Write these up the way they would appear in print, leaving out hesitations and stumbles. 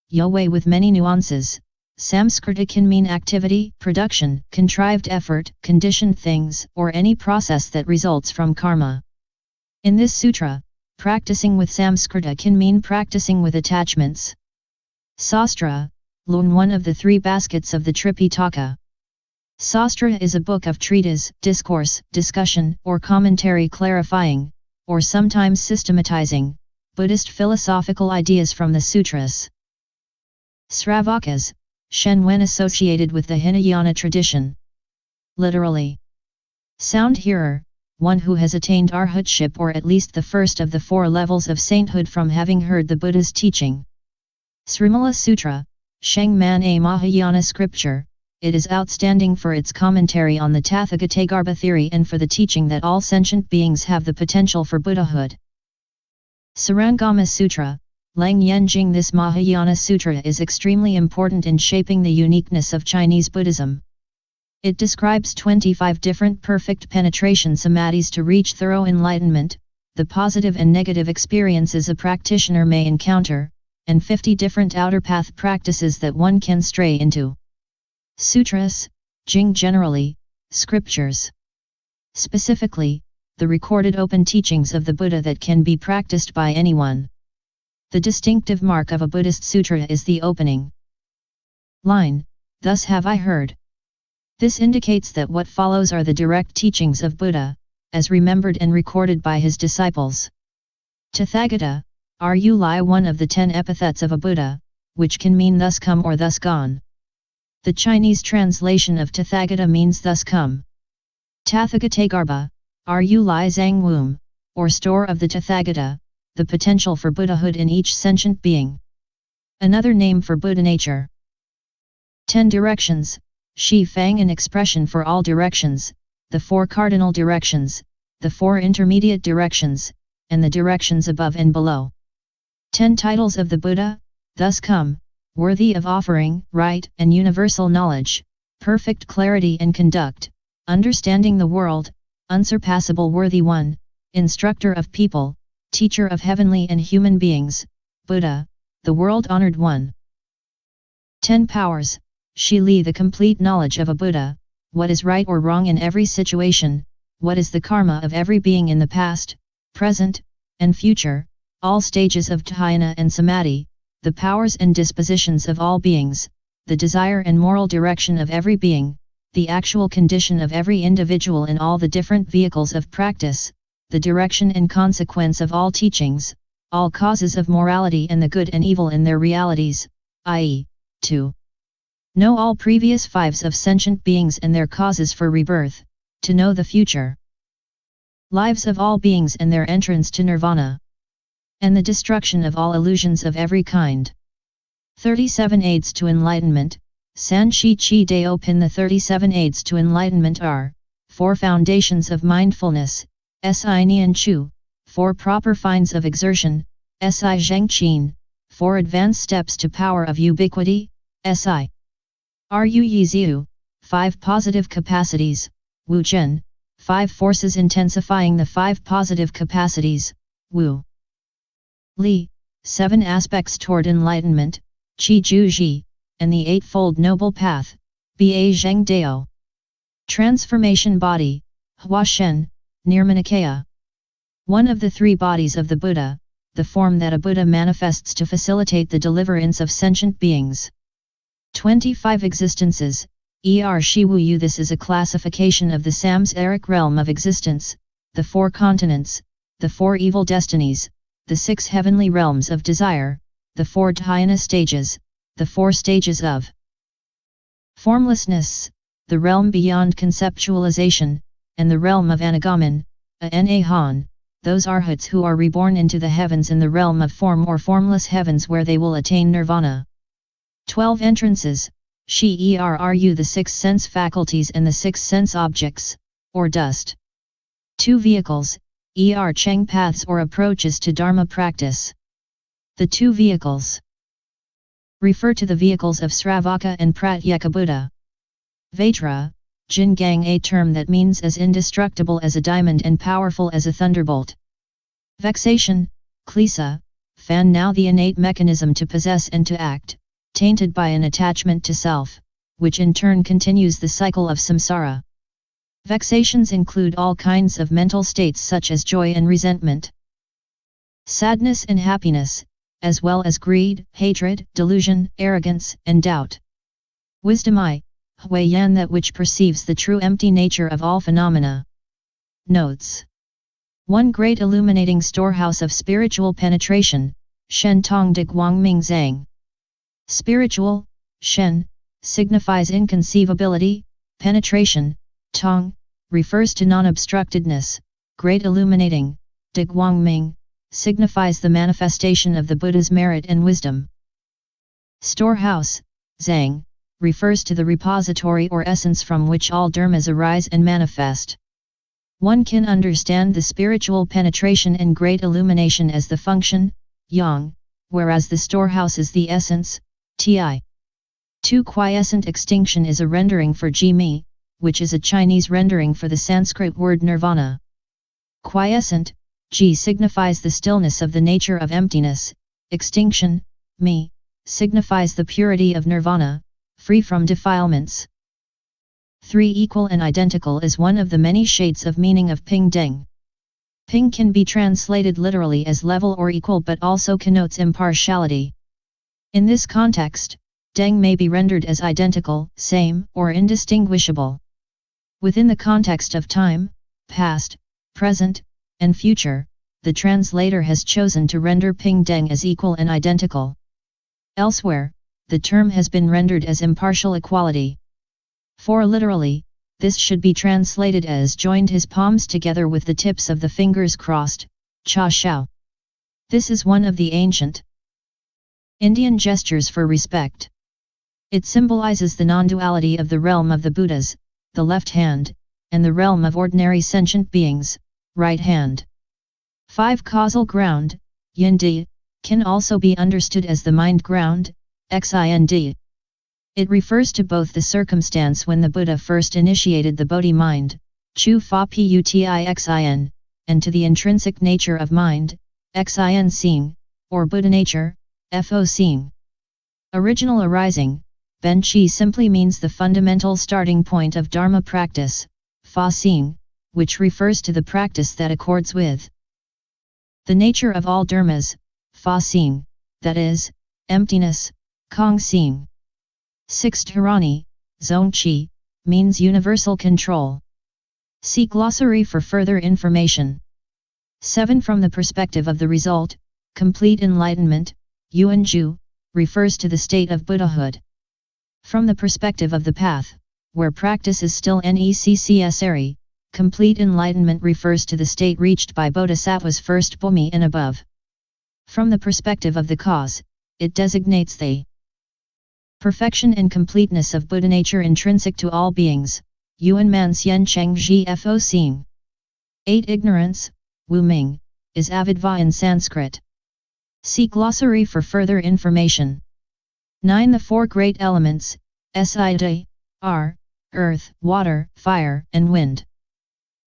Yahweh with many nuances. Sanskrita can mean activity, production, contrived effort, conditioned things, or any process that results from karma. In this sutra, practicing with Sanskrita can mean practicing with attachments. Sastra, one of the three baskets of the Tripitaka. Sastra is a book of treatise, discourse, discussion, or commentary clarifying, or sometimes systematizing, Buddhist philosophical ideas from the sutras. Sravakas, shen when associated with the Hinayana tradition. Literally, sound hearer, one who has attained arhatship or at least the first of the 4 levels of sainthood from having heard the Buddha's teaching. Srimala Sutra, Sheng Man a Mahayana scripture, it is outstanding for its commentary on the Tathagatagarbha theory and for the teaching that all sentient beings have the potential for Buddhahood. Sarangama Sutra, Lang Yen Jing. This Mahayana Sutra is extremely important in shaping the uniqueness of Chinese Buddhism. It describes 25 different perfect penetration samadhis to reach thorough enlightenment, the positive and negative experiences a practitioner may encounter, and 50 different outer path practices that one can stray into. Sutras, Jing generally, scriptures. Specifically, the recorded open teachings of the Buddha that can be practiced by anyone. The distinctive mark of a Buddhist sutra is the opening line, "Thus have I heard." This indicates that what follows are the direct teachings of Buddha, as remembered and recorded by his disciples. Tathagata, Ru-li, one of the 10 epithets of a Buddha, which can mean thus come or thus gone. The Chinese translation of Tathagata means thus come. Tathagatagarbha, Ru-li zang womb, or store of the Tathagata, the potential for Buddhahood in each sentient being. Another name for Buddha nature. 10 directions, Shi Fang, an expression for all directions, the 4 cardinal directions, the 4 intermediate directions, and the directions above and below. 10 titles of the Buddha, thus come, worthy of offering, right and universal knowledge, perfect clarity and conduct, understanding the world, unsurpassable worthy one, instructor of people, teacher of heavenly and human beings, Buddha, the world-honored one. 10 powers, Shi Li, the complete knowledge of a Buddha, what is right or wrong in every situation, what is the karma of every being in the past, present, and future, all stages of dhyana and samadhi, the powers and dispositions of all beings, the desire and moral direction of every being, the actual condition of every individual in all the different vehicles of practice, the direction and consequence of all teachings, all causes of morality and the good and evil in their realities, i.e., to know all previous 5s of sentient beings and their causes for rebirth, to know the future lives of all beings and their entrance to Nirvana, and the destruction of all illusions of every kind. 37 Aids to Enlightenment, San Chi Chi Deo Pin. The 37 Aids to Enlightenment are, 4 Foundations of Mindfulness, Si Nian Chu, 4 Proper Finds of Exertion, Si Zheng Qin, 4 Advanced Steps to Power of Ubiquity, Si Ru Yi Ziu, 5 Positive Capacities, Wu Zhen, 5 Forces intensifying the 5 positive capacities, Wu Li, 7 Aspects toward Enlightenment, Qi Ju Ji, and the Eightfold Noble Path, Ba Zheng Dao. Transformation Body, Hua Shen, Nirmanakaya. One of the 3 bodies of the Buddha, the form that a Buddha manifests to facilitate the deliverance of sentient beings. 25 Existences, Shi Wu Yu. This is a classification of the samsaric realm of existence, the 4 continents, the 4 evil destinies, the 6 heavenly realms of desire, the 4 dhyana stages, the 4 stages of formlessness, the realm beyond conceptualization, and the realm of Anagaman, Anahan, those arhats who are reborn into the heavens in the realm of form or formless heavens where they will attain nirvana. 12 Entrances, Shi Erru, the 6 sense faculties and the 6 sense objects, or dust. 2 Vehicles, Cheng paths or approaches to Dharma practice. The 2 vehicles refer to the vehicles of Sravaka and Pratyeka Buddha. Vajra, Jin Gang, a term that means as indestructible as a diamond and powerful as a thunderbolt. Vexation, Klesa, fan now the innate mechanism to possess and to act, tainted by an attachment to self, which in turn continues the cycle of samsara. Vexations include all kinds of mental states such as joy and resentment, sadness and happiness, as well as greed, hatred, delusion, arrogance, and doubt. Wisdom I, Hui Yan, that which perceives the true empty nature of all phenomena. Notes. One great illuminating storehouse of spiritual penetration, shen tong de guang ming zang. Spiritual, shen, signifies inconceivability, penetration, tong, refers to nonobstructedness, great illuminating, de guang ming, signifies the manifestation of the Buddha's merit and wisdom. Storehouse, zang, refers to the repository or essence from which all dharmas arise and manifest. One can understand the spiritual penetration and great illumination as the function, yong, whereas the storehouse is the essence, ti. 2. Quiescent-extinction is a rendering for ji-mi, which is a Chinese rendering for the Sanskrit word nirvana. Quiescent, ji signifies the stillness of the nature of emptiness, extinction, mi, signifies the purity of nirvana, free from defilements. 3. Equal and identical is one of the many shades of meaning of ping deng. Ping can be translated literally as level or equal but also connotes impartiality. In this context, deng may be rendered as identical, same, or indistinguishable. Within the context of time, past, present, and future, the translator has chosen to render ping deng as equal and identical. Elsewhere, the term has been rendered as impartial equality. For literally, this should be translated as joined his palms together with the tips of the fingers crossed, cha shao. This is one of the ancient Indian gestures for respect. It symbolizes the non-duality of the realm of the Buddhas, the left hand, and the realm of ordinary sentient beings, right hand. 5. Causal ground, yin-di, can also be understood as the mind ground, xind. It refers to both the circumstance when the Buddha first initiated the Bodhi mind, chu fa putixin, and to the intrinsic nature of mind, xin seeing, or Buddha nature, fo seeing. Original arising, ben chi simply means the fundamental starting point of Dharma practice, fa seeing, which refers to the practice that accords with the nature of all dharmas, fa seeing, that is, emptiness, gong seeing. 6. Dharani, zong chi, means universal control. See glossary for further information. 7. From the perspective of the result, complete enlightenment, yuan ju, refers to the state of Buddhahood. From the perspective of the path, where practice is still necessary, complete enlightenment refers to the state reached by Bodhisattvas first Bhumi and above. From the perspective of the cause, it designates the perfection and completeness of Buddha nature intrinsic to all beings, yuan man xian cheng ji fo seeing. 8. Ignorance, wu ming, is avidva in Sanskrit. See glossary for further information. 9. The four great elements, sid, are, earth, water, fire, and wind.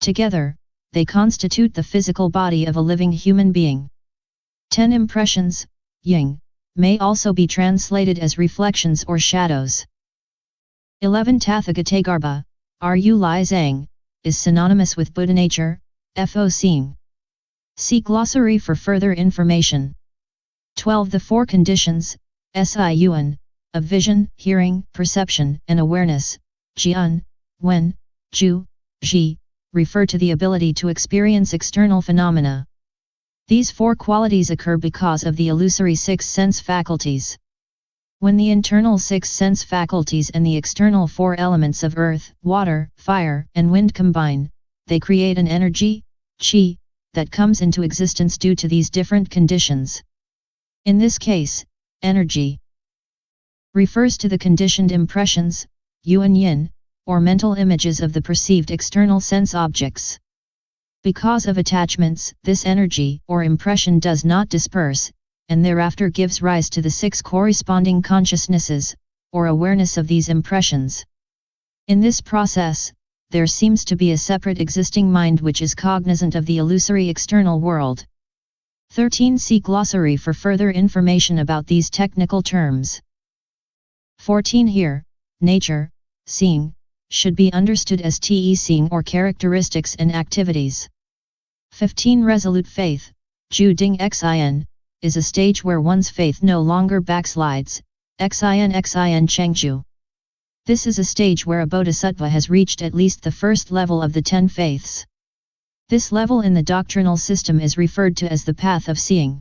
Together, they constitute the physical body of a living human being. 10. Impressions, ying, may also be translated as reflections or shadows. 11. Tathagatagarbha, ru li zang, is synonymous with Buddha nature, fo seeing. See glossary for further information. 12. The four conditions, siun, of vision, hearing, perception, and awareness, jian, wen, ju, ji, refer to the ability to experience external phenomena. These four qualities occur because of the illusory six sense faculties. When the internal six sense faculties and the external four elements of earth, water, fire, and wind combine, they create an energy, qi, that comes into existence due to these different conditions. In this case, energy refers to the conditioned impressions, yuan yin, or mental images of the perceived external sense objects. Because of attachments, this energy or impression does not disperse, and thereafter gives rise to the six corresponding consciousnesses, or awareness of these impressions. In this process, there seems to be a separate existing mind which is cognizant of the illusory external world. 13. See glossary for further information about these technical terms. 14. Here, nature, seeing, should be understood as seeing or characteristics and activities. 15. Resolute faith, Ju Ding Xin, is a stage where one's faith no longer backslides, Xin Chengju. This is a stage where a bodhisattva has reached at least the first level of the 10 faiths. This level in the doctrinal system is referred to as the path of seeing.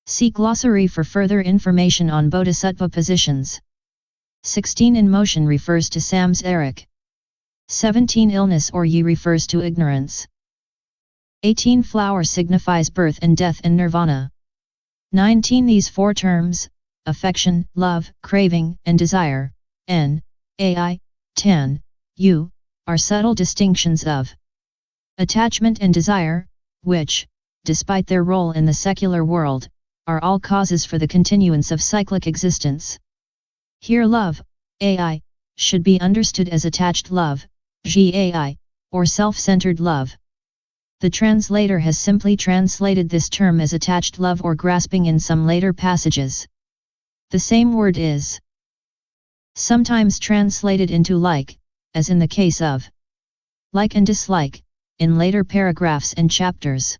See glossary for further information on bodhisattva positions. 16. In motion refers to samsaric. 17. Illness or yi refers to ignorance. 18. Flower signifies birth and death and nirvana. 19. These four terms, affection, love, craving, and desire, n, ai, 10, u, are subtle distinctions of attachment and desire, which, despite their role in the secular world, are all causes for the continuance of cyclic existence. Here love, ai, should be understood as attached love, gai, or self-centered love. The translator has simply translated this term as attached love or grasping in some later passages. The same word is sometimes translated into like, as in the case of like and dislike, in later paragraphs and chapters.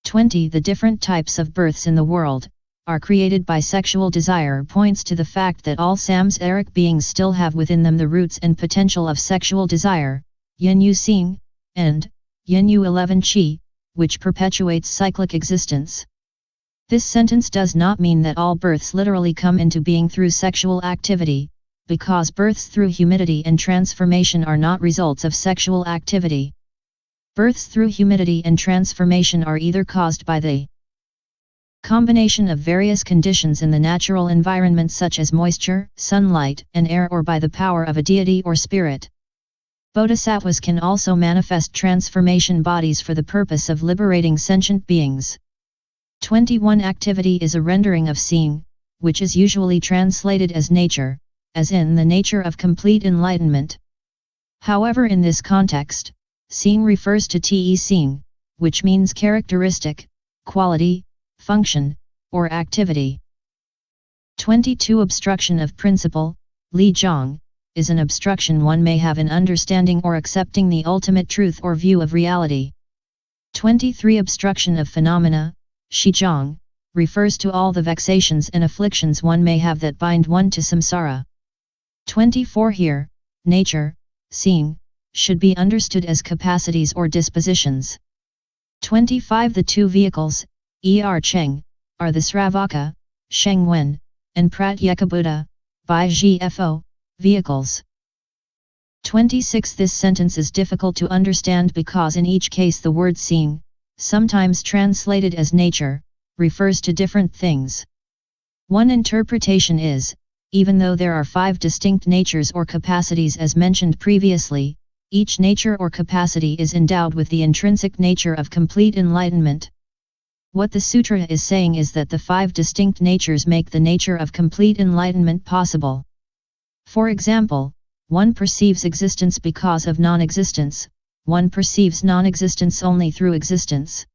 20. The different types of births in the world are created by sexual desire points to the fact that all samsaric beings still have within them the roots and potential of sexual desire, Yenyu Xing, and Yenyu 11 Qi, which perpetuates cyclic existence. This sentence does not mean that all births literally come into being through sexual activity, because births through humidity and transformation are not results of sexual activity. Births through humidity and transformation are either caused by the combination of various conditions in the natural environment such as moisture, sunlight, and air, or by the power of a deity or spirit. Bodhisattvas can also manifest transformation bodies for the purpose of liberating sentient beings. 21. Activity is a rendering of seeing, which is usually translated as nature, as in the nature of complete enlightenment. However, in this context, seeing refers to seeing, which means characteristic, quality, function, or activity. 22. Obstruction of principle, Li Zhang, is an obstruction one may have in understanding or accepting the ultimate truth or view of reality. 23. Obstruction of phenomena, Shi Zhang, refers to all the vexations and afflictions one may have that bind one to samsara. 24. Here, nature, seeing, should be understood as capacities or dispositions. 25. The two vehicles, Cheng, are the Sravaka, Sheng Wen, and Pratyekabuddha, by GFO, vehicles. 26. This sentence is difficult to understand because in each case the word seeing, sometimes translated as nature, refers to different things. One interpretation is, even though there are 5 distinct natures or capacities as mentioned previously, each nature or capacity is endowed with the intrinsic nature of complete enlightenment. What the sutra is saying is that the 5 distinct natures make the nature of complete enlightenment possible. For example, one perceives existence because of non-existence, one perceives non-existence only through existence.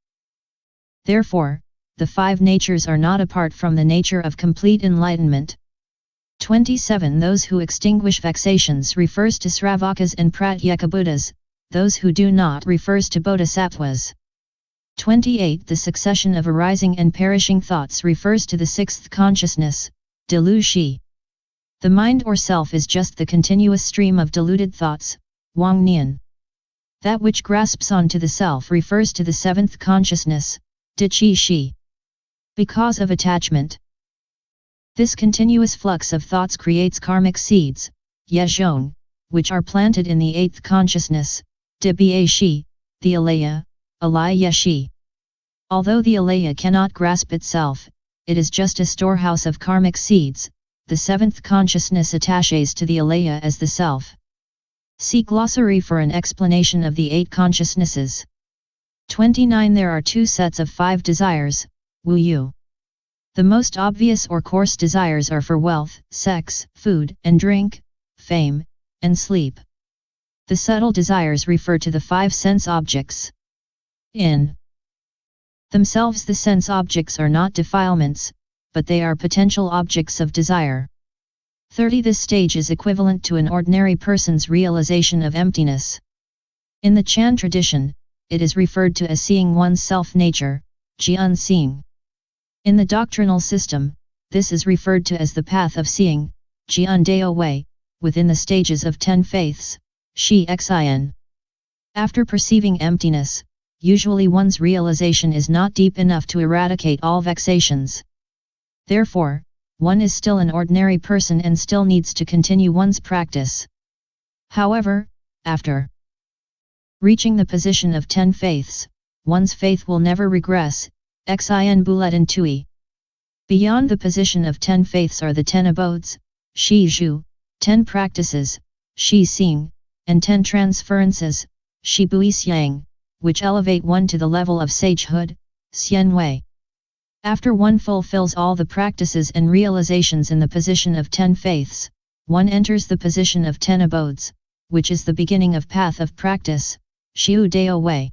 Therefore, the 5 natures are not apart from the nature of complete enlightenment. 27. Those who extinguish vexations refers to Sravakas and Pratyekabuddhas, those who do not refers to Bodhisattvas. 28. The succession of arising and perishing thoughts refers to the 6th consciousness, Dilu Shi. The mind or self is just the continuous stream of deluded thoughts, Wang Nian. That which grasps onto the self refers to the 7th consciousness, Di Qi Shi. Because of attachment. This continuous flux of thoughts creates karmic seeds, Yezhong, which are planted in the 8th consciousness, Di Ba Shi, the Alaya, Alaya Shi. Although the Alaya cannot grasp itself, it is just a storehouse of karmic seeds. The 7th consciousness attaches to the Alaya as the self. See glossary for an explanation of the 8 consciousnesses. 29. There are 2 sets of 5 desires, Wu Yu. The most obvious or coarse desires are for wealth, sex, food and drink, fame, and sleep. The subtle desires refer to the 5 sense objects. In Themselves the sense objects are not defilements, but they are potential objects of desire. 30. This stage is equivalent to an ordinary person's realization of emptiness. In the Chan tradition, it is referred to as seeing one's self-nature, jian seeing. In the doctrinal system, this is referred to as the path of seeing, jian dao wei, within the stages of 10 faiths, shi xin. After perceiving emptiness, usually one's realization is not deep enough to eradicate all vexations. Therefore, one is still an ordinary person and still needs to continue one's practice. However, after reaching the position of 10 faiths, one's faith will never regress, xin buletin tui. Beyond the position of 10 faiths are the 10 abodes, shi zhu, 10 practices, shi xing, and 10 transferences, shi bui xiang, which elevate one to the level of sagehood, xian wei. After one fulfills all the practices and realizations in the position of 10 faiths, one enters the position of 10 abodes, which is the beginning of path of practice, Xiu Dao Wei.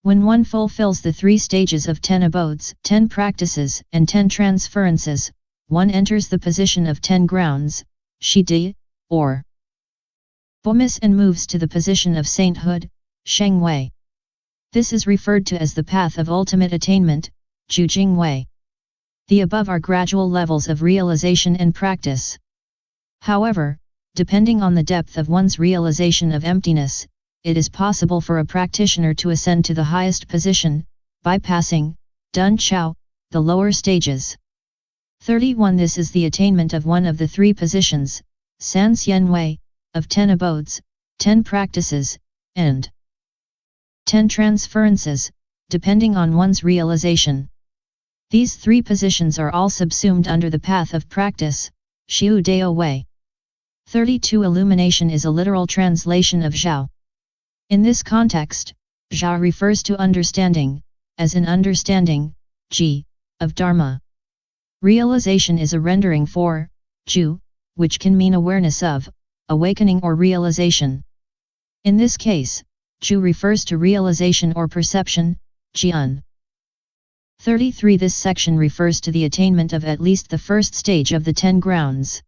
When one fulfills the 3 stages of 10 abodes, 10 practices, and 10 transferences, one enters the position of 10 grounds, Shi Di, or Bomis, and moves to the position of sainthood, Sheng Wei. This is referred to as the path of ultimate attainment, Zhu Jing Wei. The above are gradual levels of realization and practice. However, depending on the depth of one's realization of emptiness, it is possible for a practitioner to ascend to the highest position, bypassing, Dun Chao, the lower stages. 31. This is the attainment of one of the 3 positions, San Xian Wei, of 10 abodes, 10 practices, and 10 transferences, depending on one's realization. These 3 positions are all subsumed under the path of practice, Xiu Dao Wei. 32. Illumination is a literal translation of Zhao. In this context, Zhao refers to understanding, as in understanding, Ji, of Dharma. Realization is a rendering for Ju, which can mean awareness of, awakening or realization. In this case, Ju refers to realization or perception, Jian. 33. This section refers to the attainment of at least the first stage of the 10 grounds.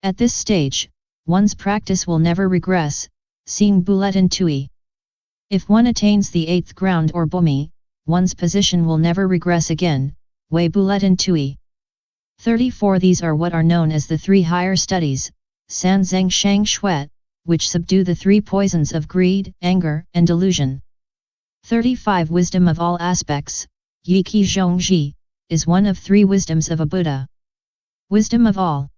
At this stage, one's practice will never regress, seeing buletin tui. If one attains the 8th ground or bomi, one's position will never regress again, wei buletin tui. 34. These are what are known as the 3 higher studies, san zeng shang shuet, which subdue the 3 poisons of greed, anger, and delusion. 35. Wisdom of all aspects, yi qi zhong ji, is one of 3 wisdoms of a Buddha. Wisdom of all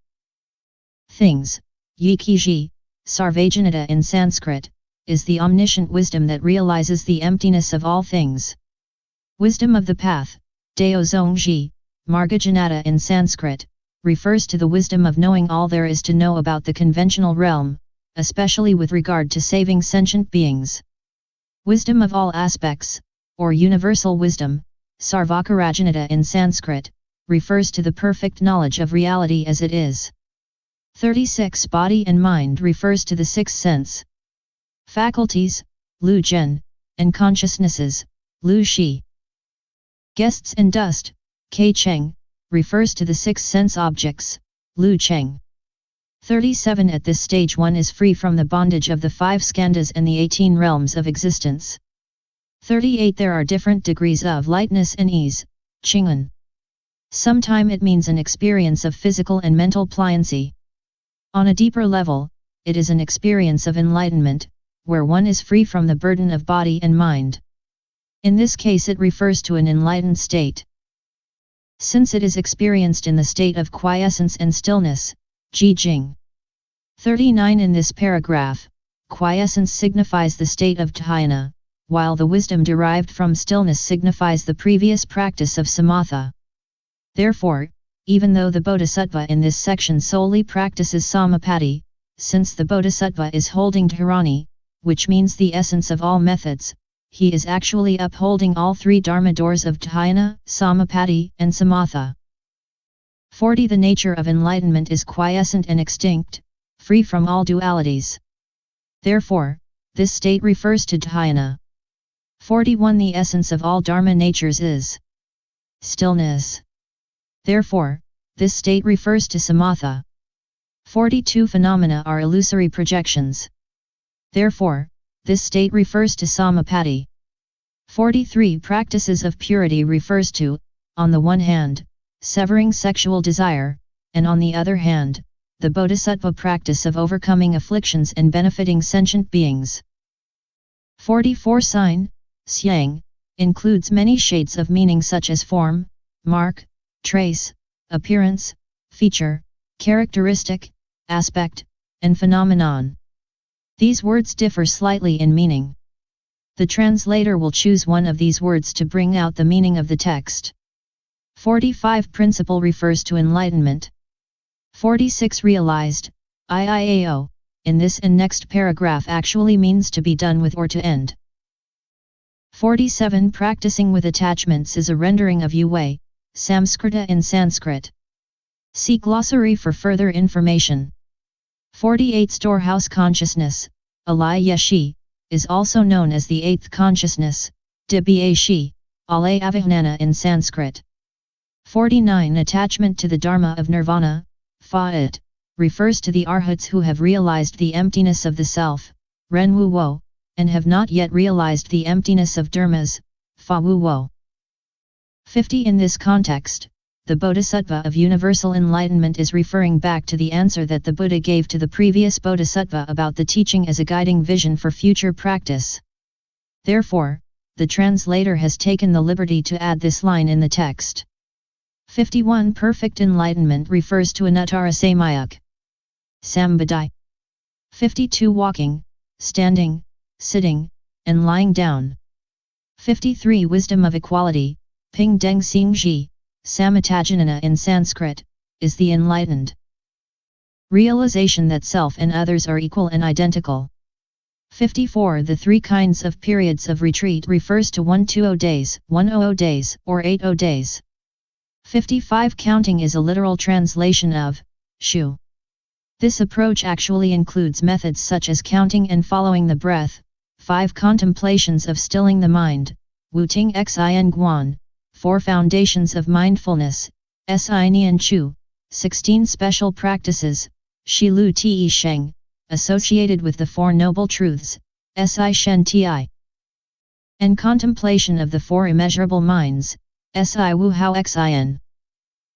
things, yi qi ji, sarvajanita in Sanskrit, is the omniscient wisdom that realizes the emptiness of all things. Wisdom of the path, dao zong ji, margajanata in Sanskrit, refers to the wisdom of knowing all there is to know about the conventional realm, especially with regard to saving sentient beings. Wisdom of all aspects, or universal wisdom, sarvakarajanata in Sanskrit, refers to the perfect knowledge of reality as it is. 36. Body and mind refers to the 6 sense faculties, Lu Zhen, and consciousnesses, Lu Shi. Guests and dust, Kei Cheng, refers to the 6 sense objects, Lu Cheng. 37. At this stage one is free from the bondage of the 5 skandhas and the 18 realms of existence. 38. There are different degrees of lightness and ease, Qing'an. Sometime it means an experience of physical and mental pliancy. On a deeper level, it is an experience of enlightenment, where one is free from the burden of body and mind. In this case it refers to an enlightened state. Since it is experienced in the state of quiescence and stillness, Ji Jing. 39. In this paragraph, quiescence signifies the state of dhyana, while the wisdom derived from stillness signifies the previous practice of samatha. Therefore, even though the bodhisattva in this section solely practices samapati, since the bodhisattva is holding dharani, which means the essence of all methods, he is actually upholding all 3 dharma doors of dhyana, samapati, and samatha. 40. The nature of enlightenment is quiescent and extinct, free from all dualities. Therefore, this state refers to dhyana. 41 The essence of all dharma natures is stillness. Therefore, this state refers to samatha. 42 Phenomena are illusory projections. Therefore, this state refers to samapatti. 43 Practices of purity refers to, on the one hand, severing sexual desire, and on the other hand, the bodhisattva practice of overcoming afflictions and benefiting sentient beings. 44 Sign, xiang, includes many shades of meaning such as form, mark, trace, appearance, feature, characteristic, aspect, and phenomenon. These words differ slightly in meaning. The translator will choose one of these words to bring out the meaning of the text. 45 Principle refers to enlightenment. 46 Realized, IIAO, in this and next paragraph actually means to be done with or to end. 47 Practicing with attachments is a rendering of Yue, Samskrita in Sanskrit. See glossary for further information. 48 Storehouse consciousness, Alai Yeshi, is also known as the eighth consciousness, Dibyeshi, Alai Avihnana in Sanskrit. 49 Attachment to the Dharma of Nirvana, Fa'it, refers to the arhats who have realized the emptiness of the self, Ren Wu Wo, and have not yet realized the emptiness of dharmas, Fa Wu Wo. 50 In this context, the Bodhisattva of universal enlightenment is referring back to the answer that the Buddha gave to the previous Bodhisattva about the teaching as a guiding vision for future practice. Therefore, the translator has taken the liberty to add this line in the text. 51 Perfect Enlightenment refers to Anuttara Samayuk. Sambadai. 52 Walking, standing, sitting, and lying down. 53 Wisdom of equality, Ping Deng Sing Ji, Samatajjanana in Sanskrit, is the enlightened realization that self and others are equal and identical. 54 The three kinds of periods of retreat refers to 120 days, 100 days, or 80 days. 55 Counting is a literal translation of shu. This approach actually includes methods such as counting and following the breath, 5 contemplations of stilling the mind, Wu Ting Xin Guan, 4 foundations of mindfulness, Si Nian Chu, 16 special practices, Shi Lu Ti Sheng, associated with the Four Noble Truths, Si Shen Ti, and contemplation of the Four Immeasurable Minds, Si Wu Hao Xin.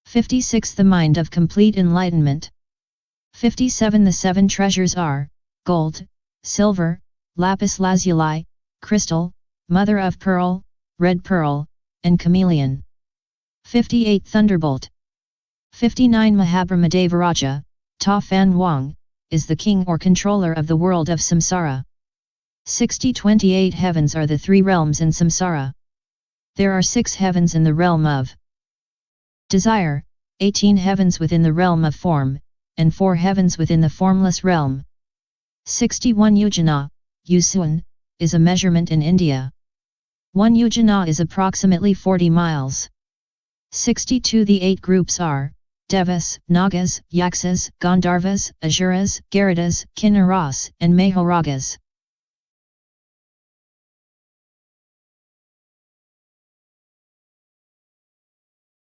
56 The Mind of Complete Enlightenment. 57 The 7 treasures are, gold, silver, lapis lazuli, crystal, mother of pearl, red pearl, and chameleon. 58 Thunderbolt. 59 Mahabrahmadevaraja, Ta Fan Wang, is the king or controller of the world of samsara. 60 28 Heavens are the 3 realms in samsara. There are 6 heavens in the realm of desire, 18 heavens within the realm of form, and 4 heavens within the formless realm. 61 Yojana, Yusuan, is a measurement in India. 1 yojana is approximately 40 miles. 62 The 8 groups are Devas, Nagas, Yaksas, Gandharvas, Asuras, Garudas, Kinnaras, and Mahoragas.